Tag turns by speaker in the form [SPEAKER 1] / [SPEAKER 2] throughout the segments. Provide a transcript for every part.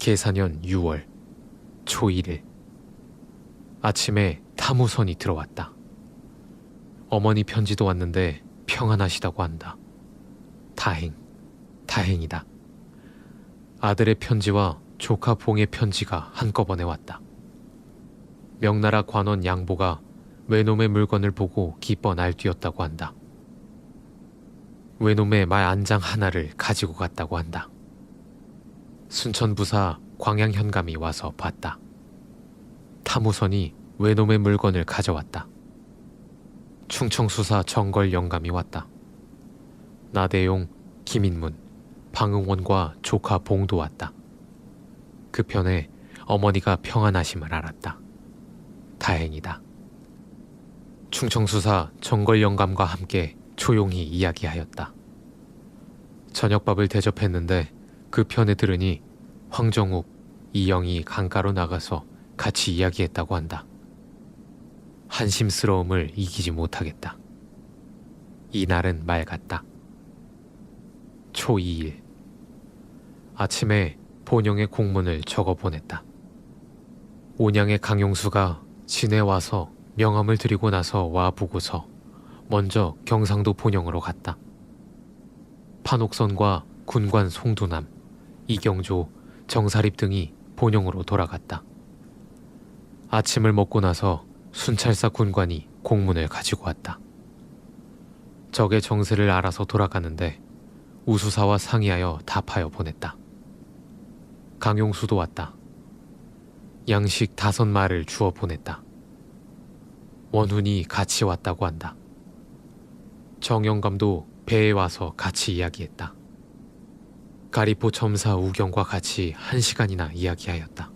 [SPEAKER 1] 계사년 6월 초 1일 아침에 타무선이 들어왔다. 어머니 편지도 왔는데 평안하시다고 한다. 다행이다. 아들의 편지와 조카 봉의 편지가 한꺼번에 왔다. 명나라 관원 양보가 외놈의 물건을 보고 기뻐 날뛰었다고 한다. 외놈의 말 안장 하나를 가지고 갔다고 한다. 순천부사 광양현감이 와서 봤다. 타무선이 외놈의 물건을 가져왔다. 충청수사 정걸영감이 왔다. 나대용, 김인문, 방응원과 조카 봉도 왔다. 그 편에 어머니가 평안하심을 알았다. 다행이다. 충청수사 정걸영감과 함께 조용히 이야기하였다. 저녁밥을 대접했는데 그 편에 들으니 황정욱, 이영이 강가로 나가서 같이 이야기했다고 한다. 한심스러움을 이기지 못하겠다. 이날은 맑았다. 초 2일 아침에 본영의 공문을 적어 보냈다. 온양의 강용수가 진에 와서 명함을 드리고 나서 와보고서 먼저 경상도 본영으로 갔다. 판옥선과 군관 송두남, 이경조, 정사립 등이 본영으로 돌아갔다. 아침을 먹고 나서 순찰사 군관이 공문을 가지고 왔다. 적의 정세를 알아서 돌아가는데 우수사와 상의하여 답하여 보냈다. 강용수도 왔다. 양식 5마리를 주어 보냈다. 원훈이 같이 왔다고 한다. 정영감도 배에 와서 같이 이야기했다. 가리포 첨사 우경과 같이 1시간이나 이야기하였다.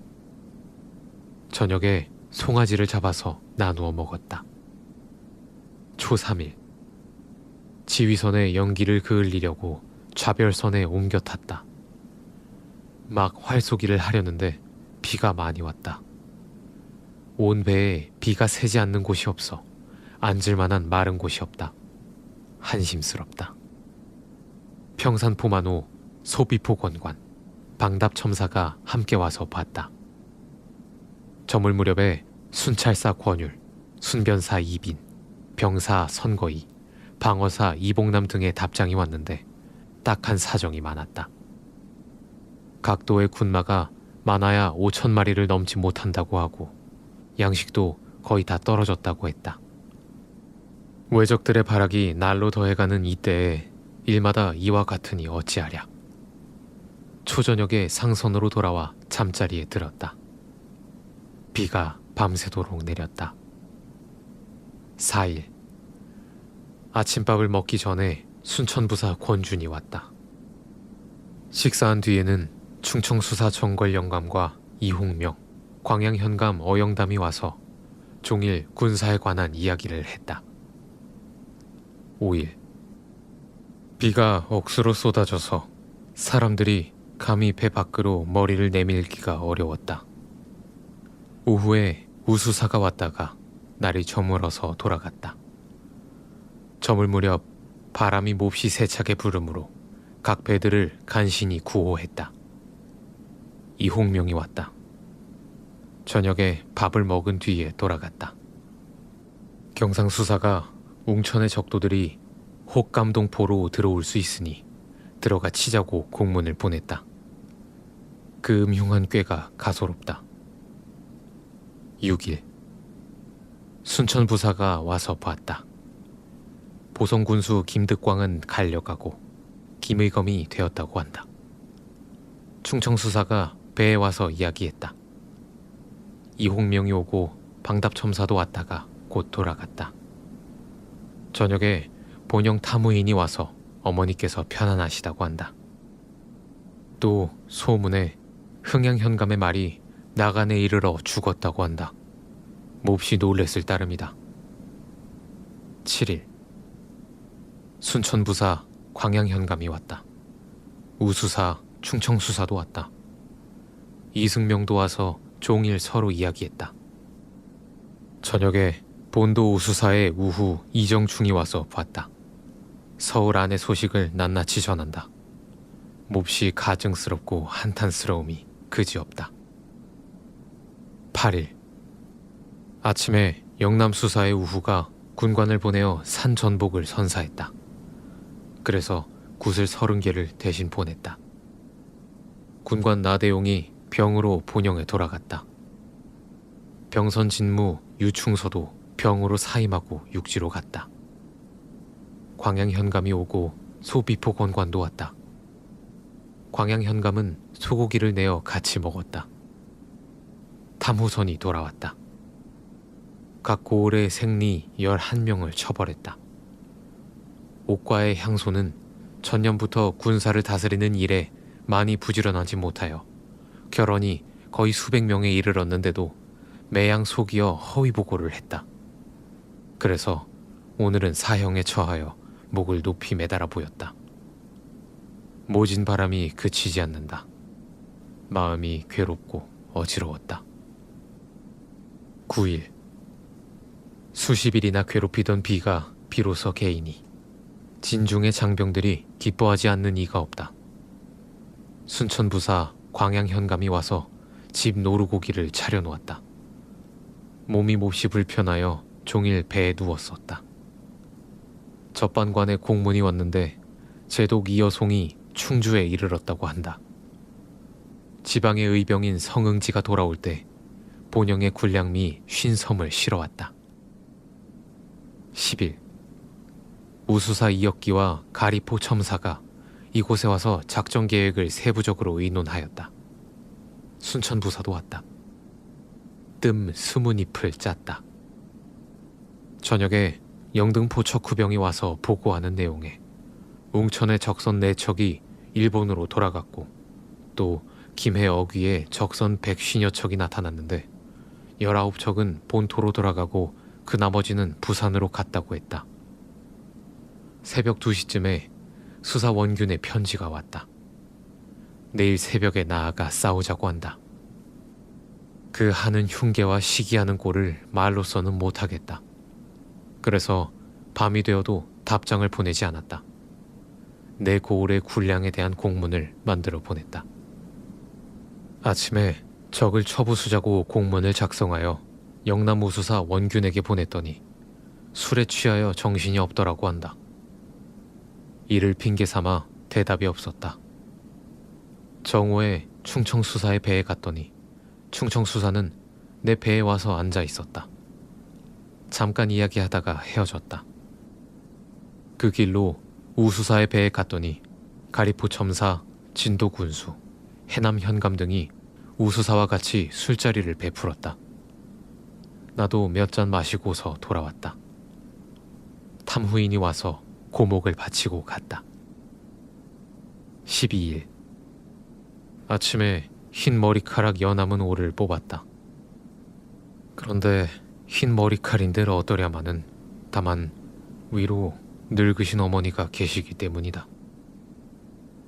[SPEAKER 1] 저녁에 송아지를 잡아서 나누어 먹었다. 초 3일 지휘선에 연기를 그을리려고 좌별선에 옮겨 탔다. 막 활쏘기를 하려는데 비가 많이 왔다. 온 배에 비가 새지 않는 곳이 없어 앉을 만한 마른 곳이 없다. 한심스럽다. 평산포만호, 소비포 권관, 방답첨사가 함께 와서 봤다. 저물 무렵에 순찰사 권율, 순변사 이빈, 병사 선거이, 방어사 이봉남 등의 답장이 왔는데 딱한 사정이 많았다. 각도의 군마가 많아야 5,000마리를 넘지 못한다고 하고 양식도 거의 다 떨어졌다고 했다. 외적들의 발악이 날로 더해가는 이때에 일마다 이와 같으니 어찌하랴. 초저녁에 상선으로 돌아와 잠자리에 들었다. 비가 밤새도록 내렸다. 4일 아침밥을 먹기 전에 순천부사 권준이 왔다. 식사한 뒤에는 충청수사 정걸영감과 이홍명, 광양현감 어영담이 와서 종일 군사에 관한 이야기를 했다. 5일 비가 억수로 쏟아져서 사람들이 감히 배 밖으로 머리를 내밀기가 어려웠다. 오후에 우수사가 왔다가 날이 저물어서 돌아갔다. 저물 무렵 바람이 몹시 세차게 부르므로 각 배들을 간신히 구호했다. 이홍명이 왔다. 저녁에 밥을 먹은 뒤에 돌아갔다. 경상수사가 웅천의 적도들이 혹감동포로 들어올 수 있으니 들어가 치자고 공문을 보냈다. 그 음흉한 꾀가 가소롭다. 6일 순천부사가 와서 봤다. 보성군수 김득광은 갈려가고 김의검이 되었다고 한다. 충청수사가 배에 와서 이야기했다. 이홍명이 오고 방답첨사도 왔다가 곧 돌아갔다. 저녁에 본영 탐우인이 와서 어머니께서 편안하시다고 한다. 또 소문에 흥양현감의 말이 나간에 이르러 죽었다고 한다. 몹시 놀랬을 따름이다. 7일 순천부사 광양현감이 왔다. 우수사 충청수사도 왔다. 이승명도 와서 종일 서로 이야기했다. 저녁에 본도 우수사의 우후 이정충이 와서 봤다. 서울 안의 소식을 낱낱이 전한다. 몹시 가증스럽고 한탄스러움이 그지없다. 8일 아침에 영남수사의 우후가 군관을 보내어 산 전복을 선사했다. 그래서 굿을 30개를 대신 보냈다. 군관 나대용이 병으로 본영에 돌아갔다. 병선 진무 유충서도 병으로 사임하고 육지로 갔다. 광양현감이 오고 소비포 권관도 왔다. 광양현감은 소고기를 내어 같이 먹었다. 탐후선이 돌아왔다. 각 고을의 생리 11명을 처벌했다. 옥과의 향소는 전년부터 군사를 다스리는 일에 많이 부지런하지 못하여 결혼이 거의 수백 명에 이르렀는데도 매양 속이어 허위 보고를 했다. 그래서 오늘은 사형에 처하여 목을 높이 매달아 보였다. 모진 바람이 그치지 않는다. 마음이 괴롭고 어지러웠다. 9일 수십일이나 괴롭히던 비가 비로소 개이니 진중의 장병들이 기뻐하지 않는 이가 없다. 순천부사 광양현감이 와서 집 노루고기를 차려놓았다. 몸이 몹시 불편하여 종일 배에 누웠었다. 접반관에 공문이 왔는데 제독 이여송이 충주에 이르렀다고 한다. 지방의 의병인 성응지가 돌아올 때 본영의 군량미 50섬을 실어왔다. 10일 우수사 이역기와 가리포 첨사가 이곳에 와서 작전 계획을 세부적으로 의논하였다. 순천부사도 왔다. 뜸 20잎을 짰다. 저녁에 영등포 척후병이 와서 보고하는 내용에 웅천의 적선 4척이 일본으로 돌아갔고 또 김해 어귀에 적선 150여 척이 나타났는데 19척은 본토로 돌아가고 그 나머지는 부산으로 갔다고 했다. 새벽 2시쯤에 수사 원균의 편지가 왔다. 내일 새벽에 나아가 싸우자고 한다. 그 하는 흉계와 시기하는 꼴을 말로서는 못하겠다. 그래서 밤이 되어도 답장을 보내지 않았다. 내 고을의 군량에 대한 공문을 만들어 보냈다. 아침에 적을 처부수자고 공문을 작성하여 영남우수사 원균에게 보냈더니 술에 취하여 정신이 없더라고 한다. 이를 핑계삼아 대답이 없었다. 정오에 충청수사의 배에 갔더니 충청수사는 내 배에 와서 앉아 있었다. 잠깐 이야기하다가 헤어졌다. 그 길로 우수사의 배에 갔더니 가리포 첨사, 진도군수, 해남 현감 등이 우수사와 같이 술자리를 베풀었다. 나도 몇 잔 마시고서 돌아왔다. 탐후인이 와서 고목을 바치고 갔다. 12일 아침에 흰 머리카락 연함은 오를 뽑았다. 그런데 흰 머리칼인들 어떠랴마는 다만 위로 늙으신 어머니가 계시기 때문이다.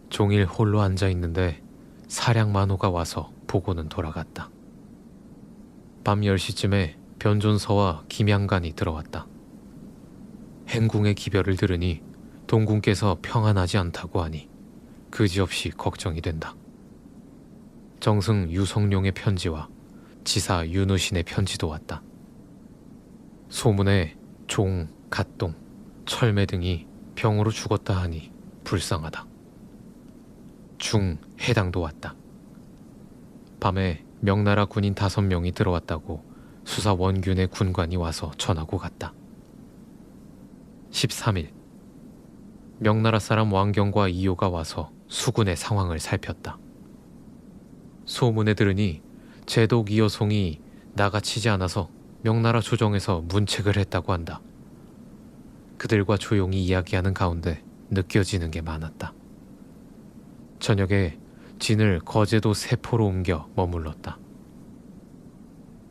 [SPEAKER 1] 종일 홀로 앉아있는데 사량만호가 와서 보고는 돌아갔다. 밤 10시쯤에 변존서와 김양간이 들어왔다. 행궁의 기별을 들으니 동궁께서 평안하지 않다고 하니 그지없이 걱정이 된다. 정승 유성룡의 편지와 지사 윤우신의 편지도 왔다. 소문에 종, 갓동, 철매 등이 병으로 죽었다 하니 불쌍하다. 중, 해당도 왔다. 밤에 명나라 군인 5명이 들어왔다고 수사 원균의 군관이 와서 전하고 갔다. 13일 명나라 사람 왕경과 이효가 와서 수군의 상황을 살폈다. 소문에 들으니 제독 이여송이 나가치지 않아서 명나라 조정에서 문책을 했다고 한다. 그들과 조용히 이야기하는 가운데 느껴지는 게 많았다. 저녁에 진을 거제도 세포로 옮겨 머물렀다.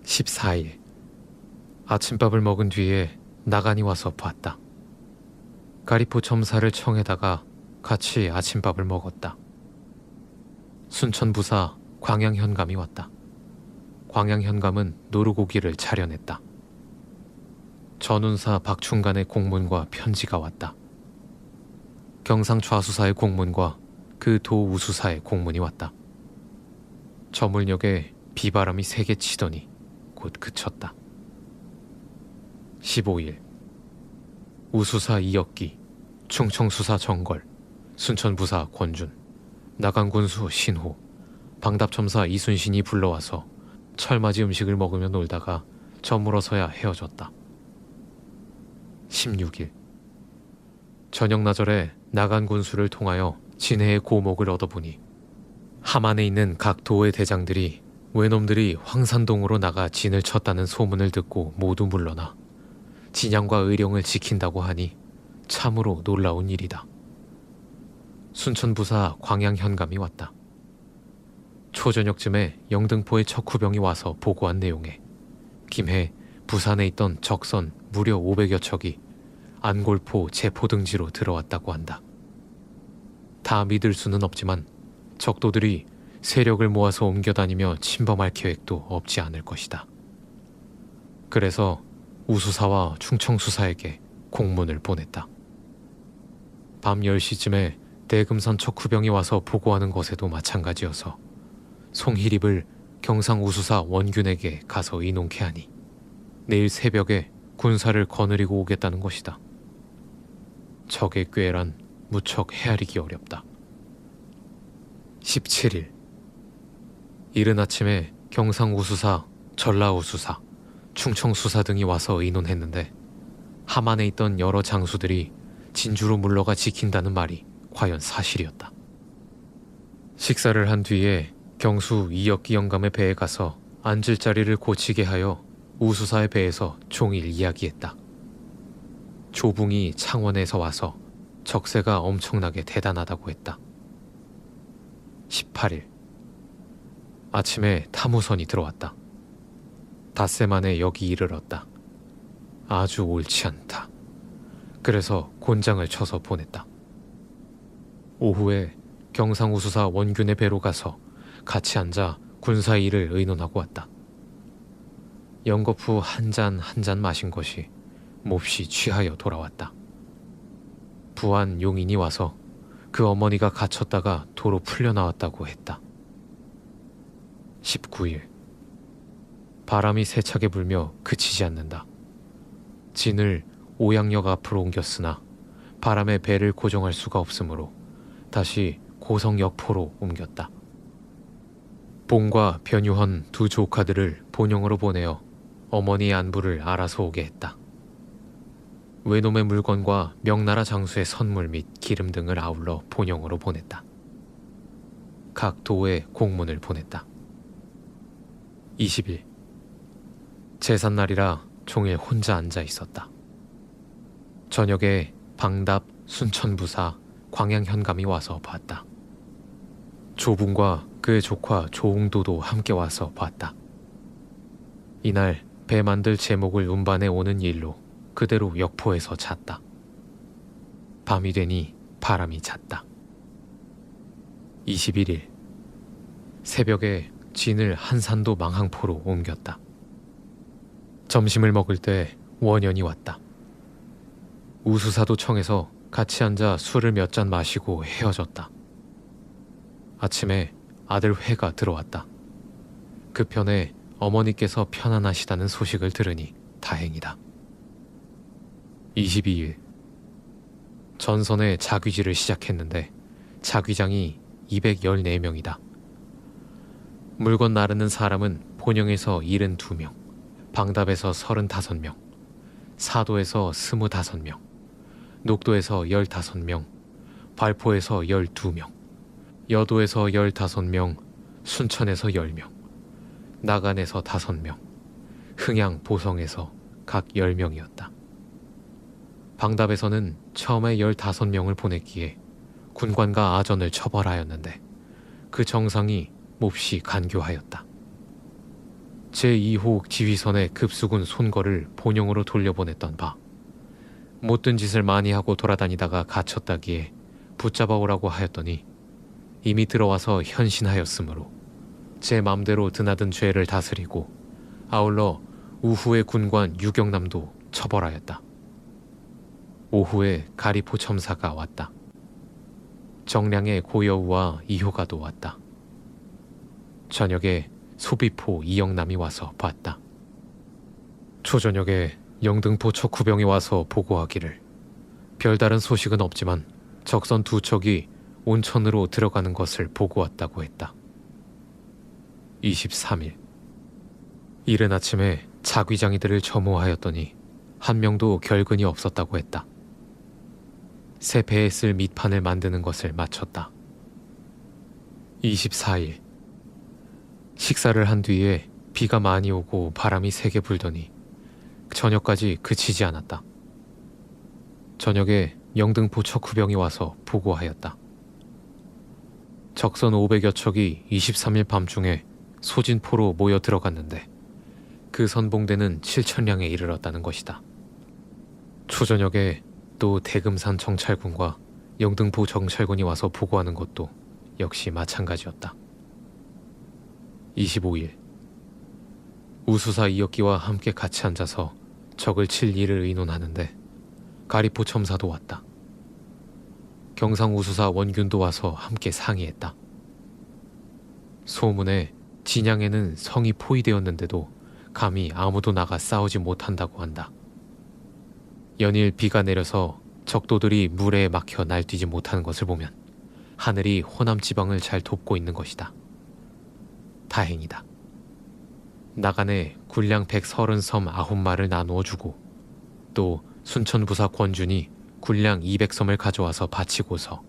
[SPEAKER 1] 14일 아침밥을 먹은 뒤에 나간이 와서 봤다. 가리포 첨사를 청에다가 같이 아침밥을 먹었다. 순천부사 광양현감이 왔다. 광양현감은 노루고기를 차려냈다. 전운사 박충간의 공문과 편지가 왔다. 경상좌수사의 공문과 그 도우수사의 공문이 왔다. 저물녘에 비바람이 세게 치더니 곧 그쳤다. 15일 우수사 이혁기, 충청수사 정걸, 순천부사 권준, 나간군수 신호, 방답첨사 이순신이 불러와서 철맞이 음식을 먹으며 놀다가 저물어서야 헤어졌다. 16일 저녁나절에 나간군수를 통하여 진해의 고목을 얻어보니 함안에 있는 각 도의 대장들이 외놈들이 황산동으로 나가 진을 쳤다는 소문을 듣고 모두 물러나 진양과 의령을 지킨다고 하니 참으로 놀라운 일이다. 순천부사 광양현감이 왔다. 초저녁쯤에 영등포의 척후병이 와서 보고한 내용에 김해, 부산에 있던 적선 무려 500여 척이 안골포 제포등지로 들어왔다고 한다. 다 믿을 수는 없지만 적도들이 세력을 모아서 옮겨다니며 침범할 계획도 없지 않을 것이다. 그래서 우수사와 충청수사에게 공문을 보냈다. 밤 10시쯤에 대금산 척후병이 와서 보고하는 것에도 마찬가지여서 송희립을 경상우수사 원균에게 가서 의논케 하니 내일 새벽에 군사를 거느리고 오겠다는 것이다. 적의 꾀란 무척 헤아리기 어렵다. 17일 이른 아침에 경상우수사, 전라우수사, 충청수사 등이 와서 의논했는데 함안에 있던 여러 장수들이 진주로 물러가 지킨다는 말이 과연 사실이었다. 식사를 한 뒤에 경수 이혁기 영감의 배에 가서 앉을 자리를 고치게 하여 우수사의 배에서 종일 이야기했다. 조붕이 창원에서 와서 적세가 엄청나게 대단하다고 했다. 18일 아침에 탐우선이 들어왔다. 닷새 만에 여기 이르렀다. 아주 옳지 않다. 그래서 곤장을 쳐서 보냈다. 오후에 경상우수사 원균의 배로 가서 같이 앉아 군사 일을 의논하고 왔다. 연거푸 한 잔 한 잔 마신 것이 몹시 취하여 돌아왔다. 부안 용인이 와서 그 어머니가 갇혔다가 도로 풀려나왔다고 했다. 19일 바람이 세차게 불며 그치지 않는다. 진을 오양역 앞으로 옮겼으나 바람에 배를 고정할 수가 없으므로 다시 고성역포로 옮겼다. 봉과 변유헌 두 조카들을 본영으로 보내어 어머니의 안부를 알아서 오게 했다. 외놈의 물건과 명나라 장수의 선물 및 기름 등을 아울러 본영으로 보냈다. 각 도에 공문을 보냈다. 20일 제삿날이라 종일 혼자 앉아 있었다. 저녁에 방답, 순천부사, 광양현감이 와서 봤다. 조붕과 그의 조카 조웅도도 함께 와서 봤다. 이날 배 만들 제목을 운반해 오는 일로 그대로 역포에서 잤다. 밤이 되니 바람이 잤다. 21일 새벽에 진을 한산도 망항포로 옮겼다. 점심을 먹을 때 원연이 왔다. 우수사도 청에서 같이 앉아 술을 몇 잔 마시고 헤어졌다. 아침에 아들 회가 들어왔다. 그 편에 어머니께서 편안하시다는 소식을 들으니 다행이다. 22일 전선에 자귀질을 시작했는데 자귀장이 214명이다. 물건 나르는 사람은 본영에서 72명, 방답에서 35명, 사도에서 25명, 녹도에서 15명, 발포에서 12명, 여도에서 15명, 순천에서 10명, 나간에서 5명, 흥양, 보성에서 각 10명이었다. 방답에서는 처음에 15명을 보냈기에 군관과 아전을 처벌하였는데 그 정상이 몹시 간교하였다. 제2호 지휘선의 급수군 손거를 본영으로 돌려보냈던 바 못된 짓을 많이 하고 돌아다니다가 갇혔다기에 붙잡아 오라고 하였더니 이미 들어와서 현신하였으므로 제 맘대로 드나든 죄를 다스리고 아울러 우후의 군관 유경남도 처벌하였다. 오후에 가리포 첨사가 왔다. 정량의 고여우와 이효가도 왔다. 저녁에 소비포 이영남이 와서 봤다. 초저녁에 영등포 척후병이 와서 보고하기를 별다른 소식은 없지만 적선 2척이 온천으로 들어가는 것을 보고 왔다고 했다. 23일 이른 아침에 자귀장이들을 점호하였더니 한 명도 결근이 없었다고 했다. 새 배에 쓸 밑판을 만드는 것을 마쳤다. 24일 식사를 한 뒤에 비가 많이 오고 바람이 세게 불더니 저녁까지 그치지 않았다. 저녁에 영등포 척후병이 와서 보고하였다. 적선 500여 척이 23일 밤중에 소진포로 모여 들어갔는데 그 선봉대는 7,000량에 이르렀다는 것이다. 초저녁에 또 대금산 정찰군과 영등포 정찰군이 와서 보고하는 것도 역시 마찬가지였다. 25일 우수사 이역기와 함께 같이 앉아서 적을 칠 일을 의논하는데 가리포 첨사도 왔다. 경상 우수사 원균도 와서 함께 상의했다. 소문에 진양에는 성이 포위되었는데도 감히 아무도 나가 싸우지 못한다고 한다. 연일 비가 내려서 적도들이 물에 막혀 날뛰지 못하는 것을 보면 하늘이 호남 지방을 잘 돕고 있는 것이다. 다행이다. 나간에 군량 130섬 9마를 나누어 주고 또 순천부사 권준이 군량 200섬을 가져와서 바치고서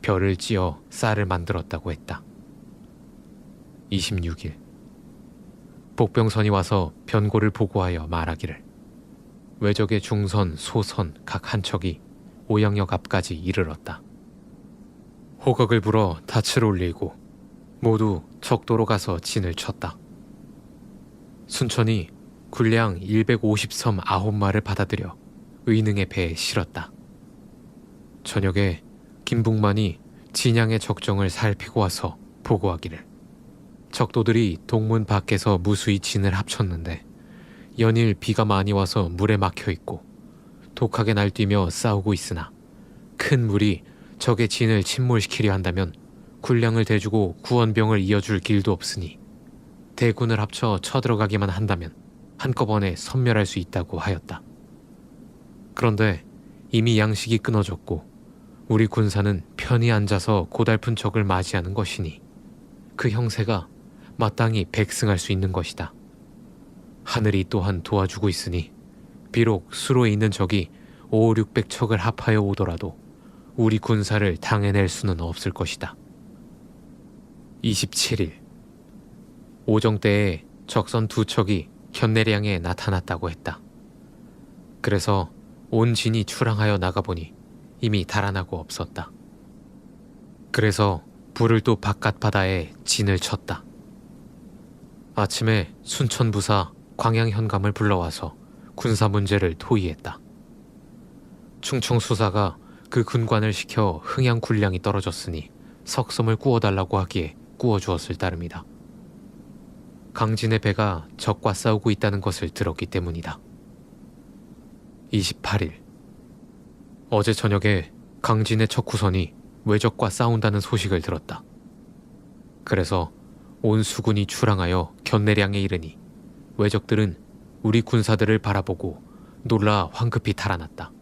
[SPEAKER 1] 별을 찧어 쌀을 만들었다고 했다. 26일 복병선이 와서 변고를 보고하여 말하기를 외적의 중선, 소선 각 한 척이 오양역 앞까지 이르렀다. 호각을 불어 닻을 올리고 모두 적도로 가서 진을 쳤다. 순천이 군량 150섬 9마를 받아들여 의능의 배에 실었다. 저녁에 김북만이 진양의 적정을 살피고 와서 보고하기를 적도들이 동문 밖에서 무수히 진을 합쳤는데 연일 비가 많이 와서 물에 막혀 있고 독하게 날뛰며 싸우고 있으나 큰 물이 적의 진을 침몰시키려 한다면 군량을 대주고 구원병을 이어줄 길도 없으니 대군을 합쳐 쳐들어가기만 한다면 한꺼번에 섬멸할 수 있다고 하였다. 그런데 이미 양식이 끊어졌고 우리 군사는 편히 앉아서 고달픈 적을 맞이하는 것이니 그 형세가 마땅히 백승할 수 있는 것이다. 하늘이 또한 도와주고 있으니 비록 수로에 있는 적이 5,600척을 합하여 오더라도 우리 군사를 당해낼 수는 없을 것이다. 27일 오정 때에 적선 2척이 현내량에 나타났다고 했다. 그래서 온 진이 출항하여 나가보니 이미 달아나고 없었다. 그래서 불을 또 바깥 바다에 진을 쳤다. 아침에 순천부사 광양현감을 불러와서 군사 문제를 토의했다. 충청수사가 그 군관을 시켜 흥양 군량이 떨어졌으니 석섬을 꾸어달라고 하기에 꾸어주었을 따름이다. 강진의 배가 적과 싸우고 있다는 것을 들었기 때문이다. 28일 어제 저녁에 강진의 척후선이 외적과 싸운다는 소식을 들었다. 그래서 온 수군이 출항하여 견내량에 이르니 외적들은 우리 군사들을 바라보고 놀라 황급히 달아났다.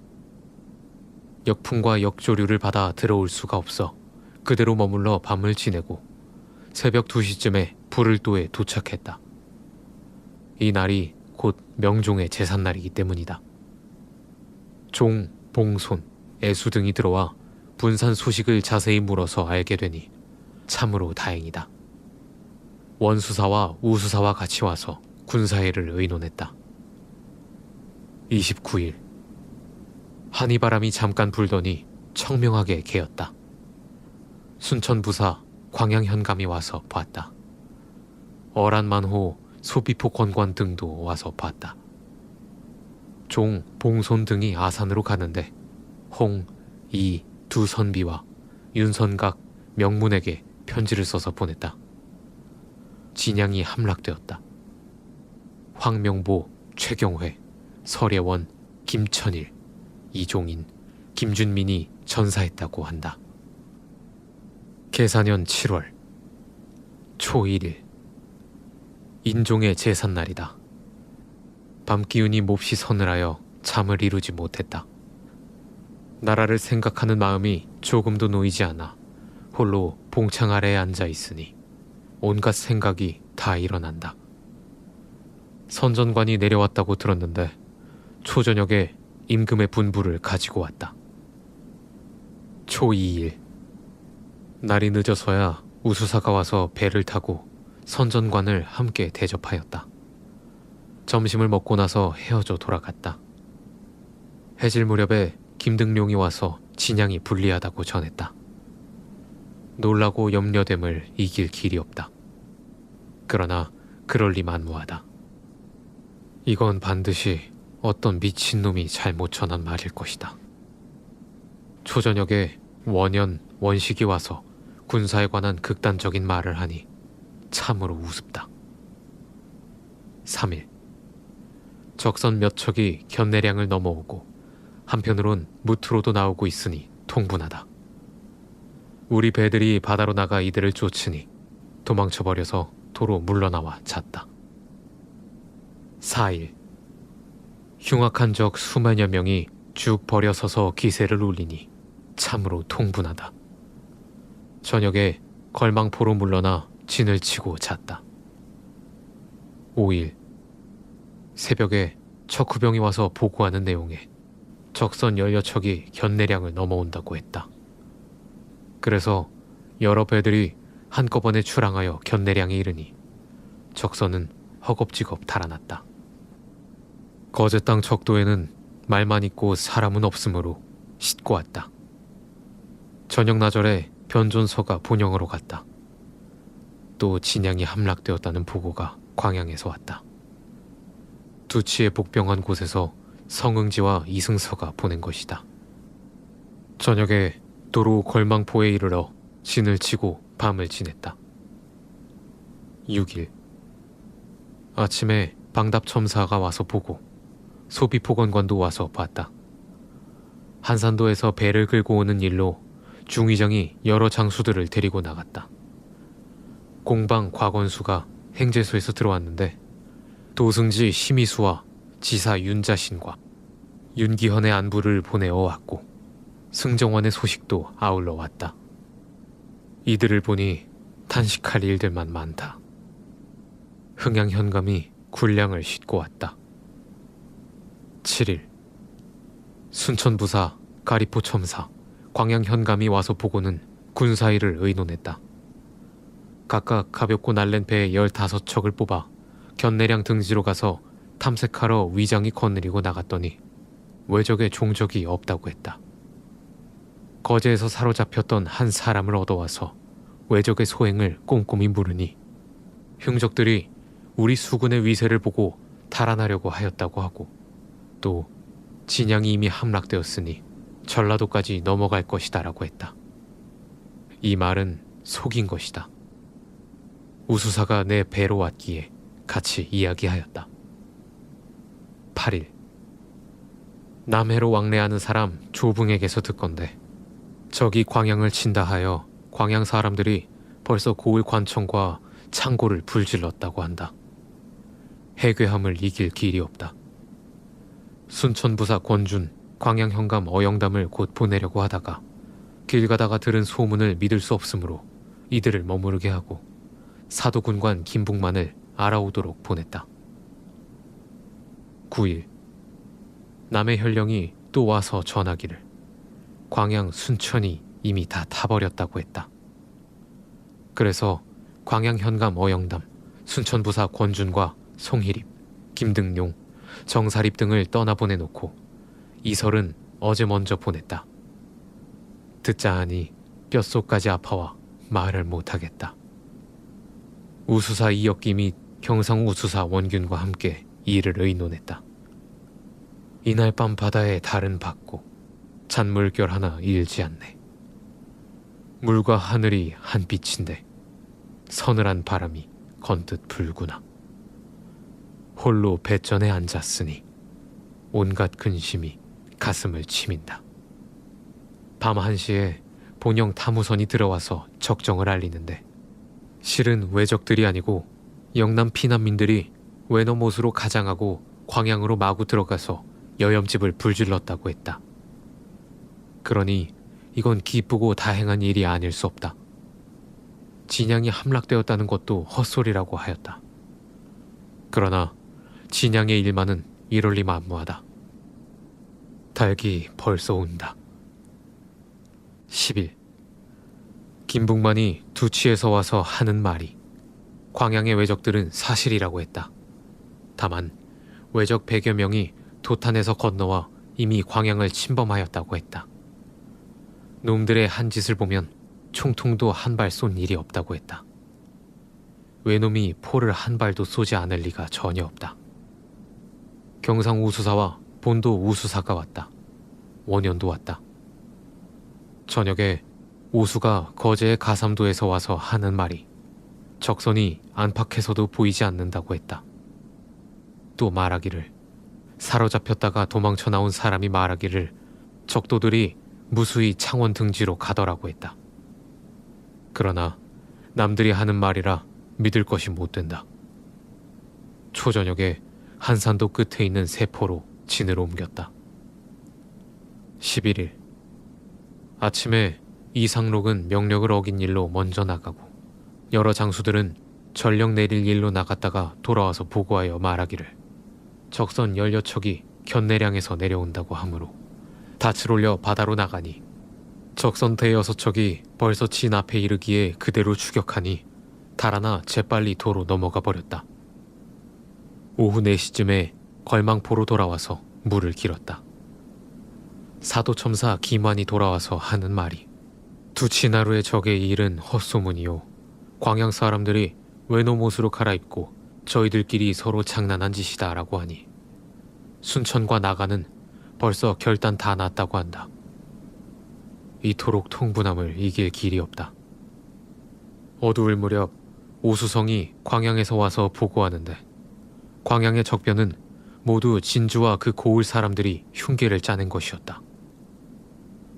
[SPEAKER 1] 역풍과 역조류를 받아 들어올 수가 없어 그대로 머물러 밤을 지내고 새벽 2시쯤에 불을도에 도착했다. 이 날이 곧 명종의 제삿날이기 때문이다. 종, 봉손, 애수 등이 들어와 분산 소식을 자세히 물어서 알게 되니 참으로 다행이다. 원수사와 우수사와 같이 와서 군사회를 의논했다. 29일 한이바람이 잠깐 불더니 청명하게 개었다. 순천부사 광양현감이 와서 봤다. 어란만호, 소비포 권관 등도 와서 봤다. 종, 봉손 등이 아산으로 가는데 홍, 이 두 선비와 윤선각, 명문에게 편지를 써서 보냈다. 진양이 함락되었다. 황명보, 최경회, 설예원, 김천일, 이종인, 김준민이 전사했다고 한다. 계사년 7월 초 1일 인종의 제삿날이다. 밤기운이 몹시 서늘하여 잠을 이루지 못했다. 나라를 생각하는 마음이 조금도 놓이지 않아 홀로 봉창 아래에 앉아 있으니 온갖 생각이 다 일어난다. 선전관이 내려왔다고 들었는데 초저녁에 임금의 분부를 가지고 왔다. 초 2일. 날이 늦어서야 우수사가 와서 배를 타고 선전관을 함께 대접하였다. 점심을 먹고 나서 헤어져 돌아갔다. 해질 무렵에 김등룡이 와서 진양이 불리하다고 전했다. 놀라고 염려됨을 이길 길이 없다. 그러나 그럴 리 만무하다. 이건 반드시 어떤 미친놈이 잘못 전한 말일 것이다. 초저녁에 원현, 원식이 와서 군사에 관한 극단적인 말을 하니 참으로 우습다. 3일. 적선 몇 척이 견내량을 넘어오고 한편으론 무트로도 나오고 있으니 통분하다. 우리 배들이 바다로 나가 이들을 쫓으니 도망쳐버려서 도로 물러나와 잤다. 4일. 흉악한 적 수만여 명이 쭉 버려서서 기세를 울리니 참으로 통분하다. 저녁에 걸망포로 물러나 진을 치고 잤다. 5일. 새벽에 척후병이 와서 보고하는 내용에 적선 10척이 견내량을 넘어온다고 했다. 그래서 여러 배들이 한꺼번에 출항하여 견내량에 이르니 적선은 허겁지겁 달아났다. 거제 땅 적도에는 말만 있고 사람은 없으므로 싣고 왔다. 저녁 나절에 변존서가 본영으로 갔다. 또 진양이 함락되었다는 보고가 광양에서 왔다. 두치에 복병한 곳에서 성응지와 이승서가 보낸 것이다. 저녁에 도로 걸망포에 이르러 진을 치고 밤을 지냈다. 6일. 아침에 방답첨사가 와서 보고 소비포건관도 와서 봤다. 한산도에서 배를 끌고 오는 일로 중의정이 여러 장수들을 데리고 나갔다. 공방 곽원수가 행제소에서 들어왔는데 도승지 심의수와 지사 윤자신과 윤기헌의 안부를 보내어 왔고 승정원의 소식도 아울러 왔다. 이들을 보니 탄식할 일들만 많다. 흥양 현감이 군량을 싣고 왔다. 7일. 순천부사, 가리포 첨사, 광양 현감이 와서 보고는 군사일을 의논했다. 각각 가볍고 날랜 배 15척을 뽑아 견내량 등지로 가서 탐색하러 위장이 거느리고 나갔더니 외적의 종적이 없다고 했다. 거제에서 사로잡혔던 한 사람을 얻어와서 외적의 소행을 꼼꼼히 물으니 흉적들이 우리 수군의 위세를 보고 달아나려고 하였다고 하고 또 진양이 이미 함락되었으니 전라도까지 넘어갈 것이다라고 했다. 이 말은 속인 것이다. 우수사가 내 배로 왔기에 같이 이야기하였다. 8일. 남해로 왕래하는 사람 조붕에게서 듣건대 적이 광양을 친다 하여 광양 사람들이 벌써 고을 관청과 창고를 불질렀다고 한다. 해괴함을 이길 길이 없다. 순천부사 권준, 광양 현감 어영담을 곧 보내려고 하다가 길 가다가 들은 소문을 믿을 수 없으므로 이들을 머무르게 하고 사도군관 김북만을 알아오도록 보냈다. 9일. 남의 현령이 또 와서 전하기를 광양 순천이 이미 다 타버렸다고 했다. 그래서 광양 현감 어영담, 순천부사 권준과 송희립, 김등룡, 정사립 등을 떠나보내놓고 이설은 어제 먼저 보냈다. 듣자 하니 뼛속까지 아파와 말을 못하겠다. 우수사 이역기 및 경상 우수사 원균과 함께 이를 의논했다. 이날 밤 바다에 달은 밝고 잔물결 하나 일지 않네. 물과 하늘이 한빛인데 서늘한 바람이 건듯 불구나. 홀로 배전에 앉았으니 온갖 근심이 가슴을 치민다. 밤 1시에 본영 탐우선이 들어와서 적정을 알리는데 실은 외적들이 아니고 영남 피난민들이 외노못으로 가장하고 광양으로 마구 들어가서 여염집을 불질렀다고 했다. 그러니 이건 기쁘고 다행한 일이 아닐 수 없다. 진양이 함락되었다는 것도 헛소리라고 하였다. 그러나 진양의 일만은 이럴 리 만무하다. 닭이 벌써 온다. 10일. 김북만이 두치에서 와서 하는 말이 광양의 왜적들은 사실이라고 했다. 다만 왜적 100여 명이 도탄에서 건너와 이미 광양을 침범하였다고 했다. 놈들의 한 짓을 보면 총통도 한 발 쏜 일이 없다고 했다. 외놈이 포를 한 발도 쏘지 않을 리가 전혀 없다. 경상 우수사와 본도 우수사가 왔다. 원현도 왔다. 저녁에 우수가 거제의 가삼도에서 와서 하는 말이 적선이 안팎에서도 보이지 않는다고 했다. 또 말하기를 사로잡혔다가 도망쳐 나온 사람이 말하기를 적도들이 무수히 창원 등지로 가더라고 했다. 그러나 남들이 하는 말이라 믿을 것이 못 된다. 초저녁에 한산도 끝에 있는 세포로 진을 옮겼다. 11일. 아침에 이상록은 명령을 어긴 일로 먼저 나가고 여러 장수들은 전령 내릴 일로 나갔다가 돌아와서 보고하여 말하기를 적선 10여 척이 견내량에서 내려온다고 하므로 닻을 올려 바다로 나가니 적선 대여섯 척이 벌써 진 앞에 이르기에 그대로 추격하니 달아나 재빨리 도로 넘어가 버렸다. 오후 4시쯤에 걸망포로 돌아와서 물을 길었다. 사도첨사 기만이 돌아와서 하는 말이 두치나루의 적의 일은 헛소문이요. 광양 사람들이 외노못으로 갈아입고 저희들끼리 서로 장난한 짓이다 라고 하니 순천과 나가는 벌써 결단 다 났다고 한다. 이토록 통분함을 이길 길이 없다. 어두울 무렵 오수성이 광양에서 와서 보고하는데 광양의 적변은 모두 진주와 그 고을 사람들이 흉계를 짜낸 것이었다.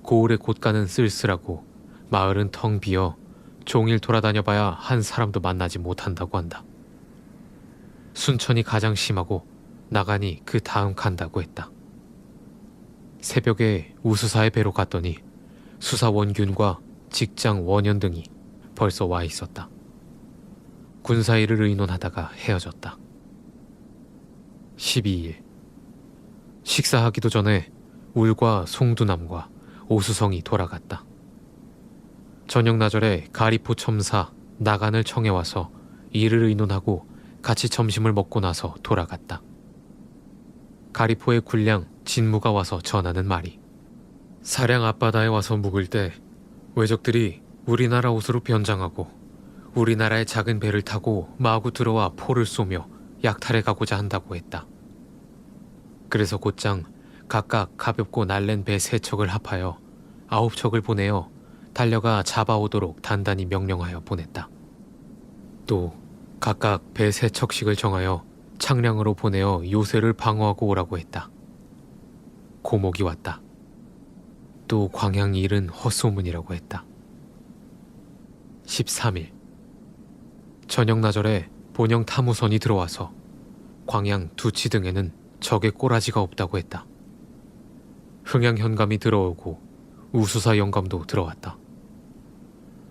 [SPEAKER 1] 고을의 곳간은 쓸쓸하고 마을은 텅 비어 종일 돌아다녀봐야 한 사람도 만나지 못한다고 한다. 순천이 가장 심하고 나가니 그 다음 간다고 했다. 새벽에 우수사의 배로 갔더니 수사 원균과 직장 원현 등이 벌써 와 있었다. 군사일을 의논하다가 헤어졌다. 12일. 식사하기도 전에 울과 송두남과 오수성이 돌아갔다. 저녁나절에 가리포 첨사 나간을 청해와서 일을 의논하고 같이 점심을 먹고 나서 돌아갔다. 가리포의 군량 진무가 와서 전하는 말이 사량 앞바다에 와서 묵을 때 왜적들이 우리나라 옷으로 변장하고 우리나라의 작은 배를 타고 마구 들어와 포를 쏘며 약탈해 가고자 한다고 했다. 그래서 곧장 각각 가볍고 날랜 배 3척을 합하여 9척을 보내어 달려가 잡아오도록 단단히 명령하여 보냈다. 또 각각 배 3척씩을 정하여 창량으로 보내어 요새를 방어하고 오라고 했다. 고목이 왔다. 또 광양 일은 헛소문이라고 했다. 13일. 저녁나절에 본영 탐우선이 들어와서 광양 두치 등에는 적의 꼬라지가 없다고 했다. 흥양 현감이 들어오고 우수사 영감도 들어왔다.